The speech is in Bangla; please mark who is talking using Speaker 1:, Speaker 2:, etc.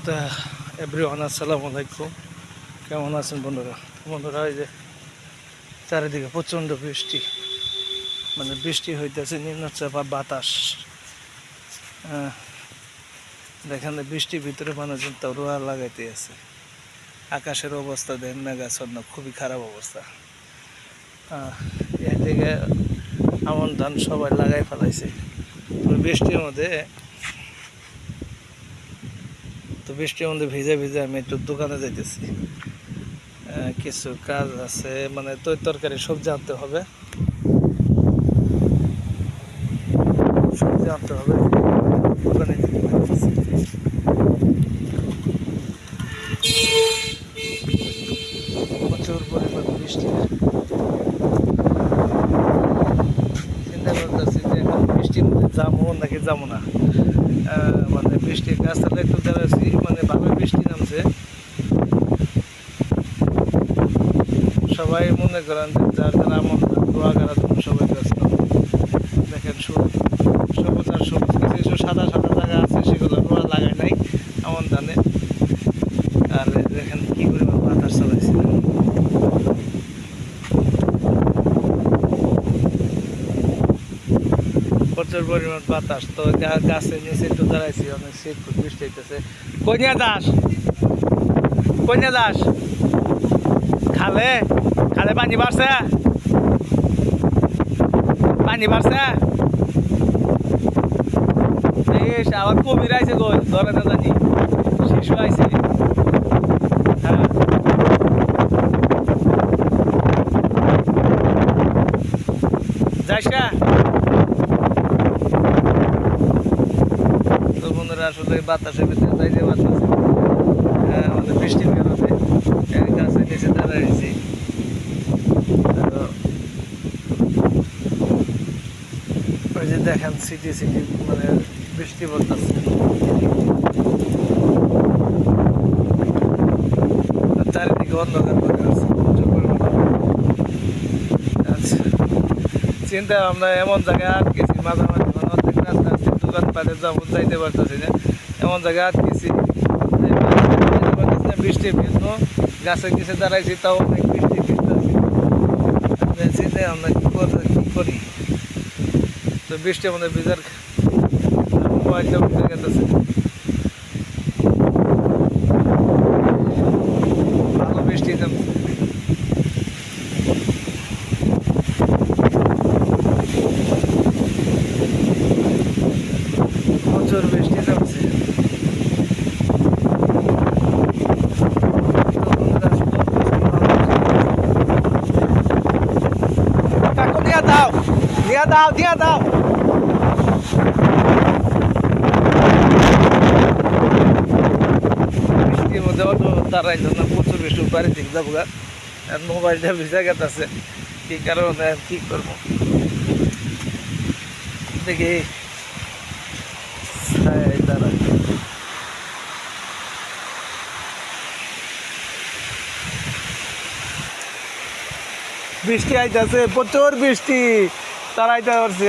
Speaker 1: তা এভরিওয়ান আসসালামু আলাইকুম। কেমন আছেন বন্ধুরা? বন্ধুরা, এই যে চারিদিকে প্রচণ্ড বৃষ্টি, মানে বৃষ্টি হইতেছে, নিম্নচাপ আর বাতাস। দেখেন বৃষ্টির ভিতরে মানুষজন তো রোয়া লাগাইতে আছে। আকাশের অবস্থা দেখেন, মেঘাচ্ছন্ন, খুবই খারাপ অবস্থা। এদিকে আমন ধান সবাই লাগাই ফেলাইছে। বৃষ্টির মধ্যে ভিজে ভিজে আমি একটু দোকানে যাইতেছি। কিছু কাজ আছে, মানে তরকারি সবজি আনতে হবে, দোকানে যাইতেছি। প্রচুর পরিমাণ বৃষ্টি। চিন্তা করতেছি যে এখন বৃষ্টির মধ্যে যাবো নাকি যাবো না। মানে বৃষ্টির গাছতলা একটু দাঁড়াচ্ছি, মানে ভালো বৃষ্টি নামছে। সবাই মনে করেন যার যারা আমার দোয়া করার জন্য সবাই ব্যস্ত। দেখেন সবুজ আর সবুজ, কিছু সাদা সাদা জায়গা আছে, সেগুলো রোয়া লাগায় নাই এমন ধানে। আর দেখেন কি পরিমাণ বাতাস চালাইছে। প্রচুর পরিমাণ বাতাস। তো গাছের নিচে একটু দাঁড়াইছি, অনেক শীত, বৃষ্টি হইতেছে। কইনা দাস খালে খালে পানি বাড়ছে, আবার কবির আইছে, ধরে না জানি শিশু আইছে। হ্যাঁ, যাইস না তো বন্ধুরা, আসলে বাতাসের ভিতরে যাইতে পারতেছে। আমাদের বৃষ্টির কারণে গাছের নিচে দাঁড়াইছি। ওই যে দেখেন সিটি মানে বৃষ্টি পড়তেছে। চারিদিকে অন্ধকার করে আছে। আচ্ছা, চিন্তা আমরা এমন জায়গায় আটকেছি, মাঝামাঝি অর্ধেক রাস্তা আছে, দোকানপাটে যাইতে পারতেছি না, এমন জায়গায় আটকেছি। বৃষ্টির ভিন্ন গাছের নিচে দাঁড়াইছি, তাও অনেক বৃষ্টি ভিজতেছি। চিন্তা আমরা কি করি। তো বৃষ্টি আমাদের ভিজার মোবাইলটা উঠে গেছে। ভালো বৃষ্টি জমছে। প্রচুর বৃষ্টি জমছে। দিয়া দাও বৃষ্টির মধ্যে অটো দাঁড়াইল না, প্রচুর বৃষ্টি, বাড়ি দিক যাবো। আর মোবাইলটা ভিজা গেছে, কি কারণে কি করবো দেখি। দাঁড়া, বৃষ্টি আইতেছে, প্রচুর বৃষ্টি, তারাইতে পারছি।